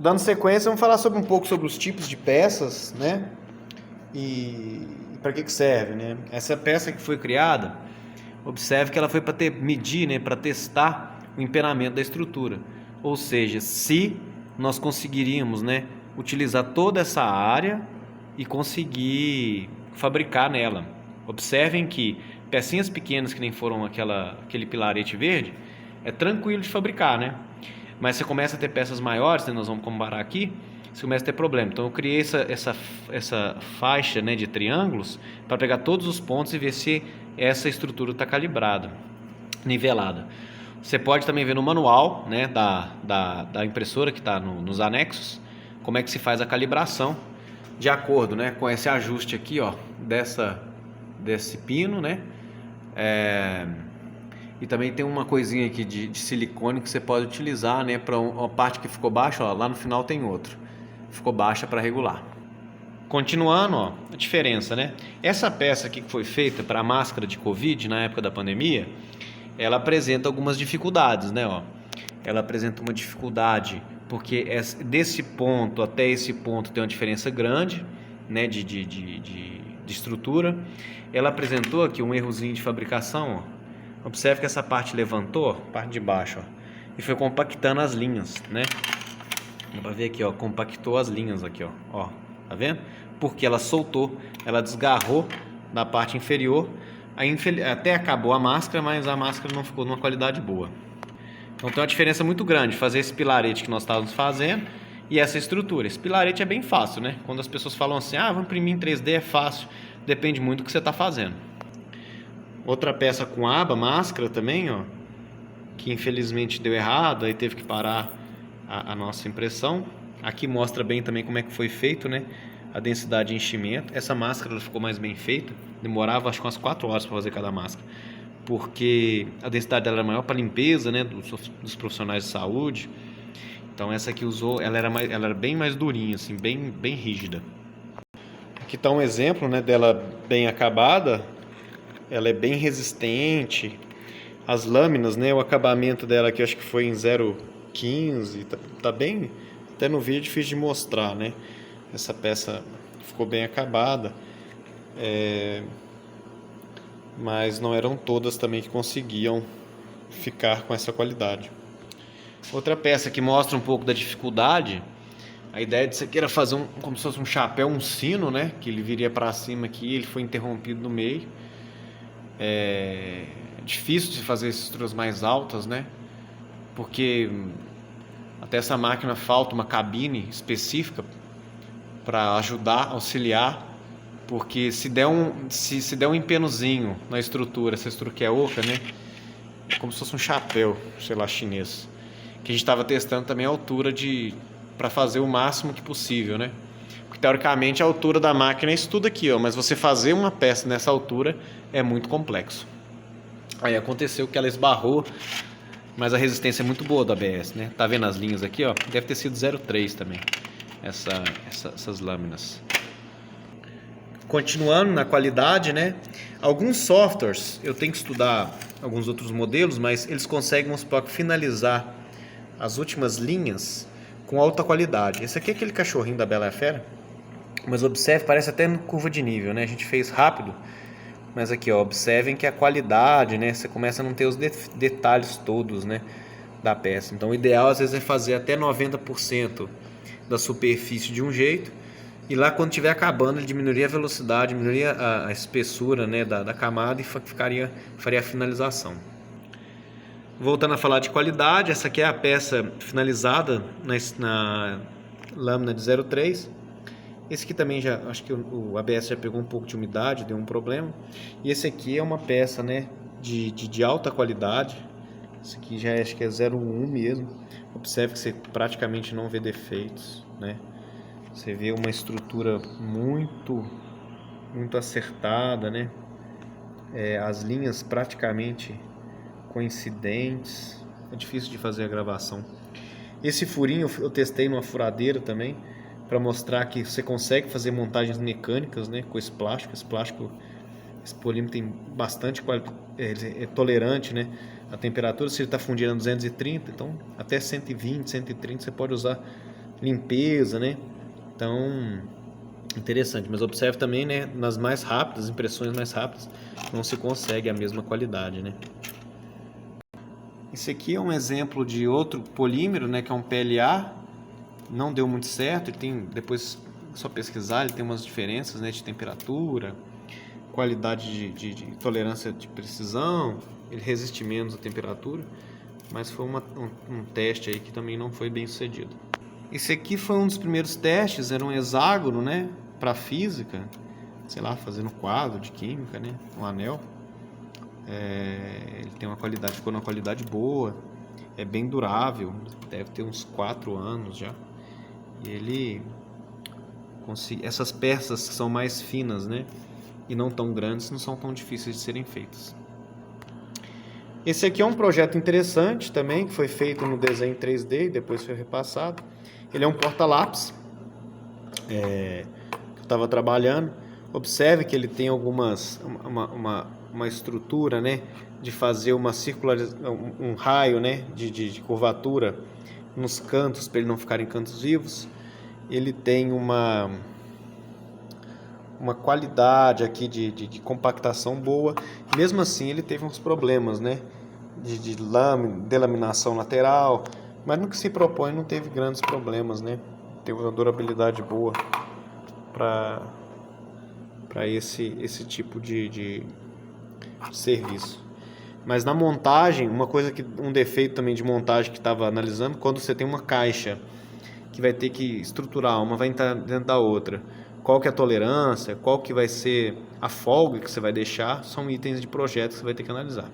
Dando sequência, vamos falar um pouco sobre os tipos de peças, né? E para que serve, né? Essa peça que foi criada, observe que ela foi para medir, né? Para testar o empenamento da estrutura. Ou seja, se nós conseguiríamos, né? Utilizar toda essa área e conseguir fabricar nela. Observem que pecinhas pequenas que nem foram aquele pilarete verde, é tranquilo de fabricar, né? Mas você começa a ter peças maiores, né, nós vamos comparar aqui, você começa a ter problema. Então eu criei essa faixa, né, de triângulos para pegar todos os pontos e ver se essa estrutura está calibrada, nivelada. Você pode também ver no manual, né, da impressora que está nos anexos, como é que se faz a calibração de acordo, né, com esse ajuste aqui, ó, desse pino, né? E também tem uma coisinha aqui de silicone que você pode utilizar, né, para uma parte que ficou baixa, ó, lá no final tem outro. Ficou baixa para regular. Continuando, ó, a diferença, né? Essa peça aqui que foi feita para a máscara de Covid na época da pandemia, ela apresenta algumas dificuldades, né, ó. Ela apresenta uma dificuldade porque desse ponto até esse ponto tem uma diferença grande, né, de estrutura. Ela apresentou aqui um errozinho de fabricação, ó. Observe que essa parte levantou, parte de baixo, ó, e foi compactando as linhas, né? Dá pra ver aqui, ó, compactou as linhas aqui, ó, tá vendo? Porque ela soltou, ela desgarrou da parte inferior, até acabou a máscara, mas a máscara não ficou numa qualidade boa. Então tem uma diferença muito grande fazer esse pilarete que nós estávamos fazendo e essa estrutura. Esse pilarete é bem fácil, né? Quando as pessoas falam assim, vamos imprimir em 3D, é fácil, depende muito do que você está fazendo. Outra peça com aba, máscara também, ó, que infelizmente deu errado, aí teve que parar a nossa impressão. Aqui mostra bem também como é que foi feito, né? A densidade de enchimento. Essa máscara ela ficou mais bem feita, demorava acho que umas 4 horas para fazer cada máscara, porque a densidade dela era maior para limpeza, né, dos profissionais de saúde. Então essa aqui usou, ela era bem mais durinha, assim, bem rígida. Aqui está um exemplo, né, dela bem acabada. Ela é bem resistente. As lâminas, né, o acabamento dela aqui acho que foi em 0,15. Tá bem, até no vídeo é difícil de mostrar, né? Essa peça ficou bem acabada. Mas não eram todas também que conseguiam ficar com essa qualidade. Outra peça que mostra um pouco da dificuldade, a ideia disso aqui era fazer como se fosse um chapéu, um sino, né? Que ele viria para cima aqui, ele foi interrompido no meio. É difícil de fazer estruturas mais altas, né? Porque até essa máquina falta uma cabine específica para ajudar, auxiliar, porque se der um empenozinho na estrutura, essa estrutura que é oca, né? É como se fosse um chapéu, sei lá, chinês. Que a gente estava testando também a altura para fazer o máximo que possível, né? Porque teoricamente a altura da máquina é isso tudo aqui, ó, mas você fazer uma peça nessa altura é muito complexo. Aí aconteceu que ela esbarrou, mas a resistência é muito boa da ABS, né? Tá vendo as linhas aqui, ó? Deve ter sido 0,3 também, essas lâminas. Continuando na qualidade, né? Alguns softwares, eu tenho que estudar alguns outros modelos, mas eles conseguem, vamos supor, finalizar as últimas linhas com alta qualidade. Esse aqui é aquele cachorrinho da Bela e a Fera, mas observe, parece até curva de nível, né? A gente fez rápido, mas aqui, ó, observem que a qualidade, né? Você começa a não ter os detalhes todos, né, da peça. Então o ideal às vezes é fazer até 90% da superfície de um jeito, e lá quando estiver acabando ele diminuiria a velocidade, diminuiria a espessura, né, da camada e faria a finalização. Voltando a falar de qualidade, essa aqui é a peça finalizada na lâmina de 0,3. Esse aqui também já, acho que o ABS já pegou um pouco de umidade, deu um problema. E esse aqui é uma peça, né, de alta qualidade. Esse aqui já acho que é 0,1 mesmo. Observe que você praticamente não vê defeitos, né? Você vê uma estrutura muito acertada, né? As linhas praticamente coincidentes. É difícil de fazer a gravação. Esse furinho eu testei numa furadeira também, para mostrar que você consegue fazer montagens mecânicas, né, com esse plástico. Esse polímero tem bastante qualidade, é tolerante, né, a temperatura. Se ele está fundindo a 230, então até 120, 130 você pode usar limpeza, né? Então, interessante. Mas observe também, né, nas mais rápidas, impressões mais rápidas, não se consegue a mesma qualidade, né? Esse aqui é um exemplo de outro polímero, né, que é um PLA. Não deu muito certo, ele tem, depois só pesquisar, ele tem umas diferenças, né, de temperatura, qualidade de tolerância de precisão, ele resiste menos à temperatura, mas foi um teste aí que também não foi bem sucedido. Esse aqui foi um dos primeiros testes, era um hexágono, né, para física, sei lá, fazendo quadro de química, né, um anel. Ele tem uma qualidade, ficou numa qualidade boa, é bem durável, deve ter uns 4 anos já. E ele essas peças que são mais finas, né, e não tão grandes, não são tão difíceis de serem feitas. Esse aqui é um projeto interessante também, que foi feito no desenho 3D e depois foi repassado. Ele é um porta-lápis que eu estava trabalhando. Observe que ele tem uma estrutura, né, de fazer uma um raio, né, de curvatura nos cantos para ele não ficar em cantos vivos. Ele tem uma qualidade aqui de compactação boa. Mesmo assim ele teve uns problemas, né, de delaminação lateral, mas no que se propõe não teve grandes problemas, né? Teve uma durabilidade boa para esse tipo de serviço. Mas na montagem, um defeito também de montagem que estava analisando, quando você tem uma caixa que vai ter que estruturar, uma vai entrar dentro da outra, qual que é a tolerância, qual que vai ser a folga que você vai deixar, são itens de projeto que você vai ter que analisar.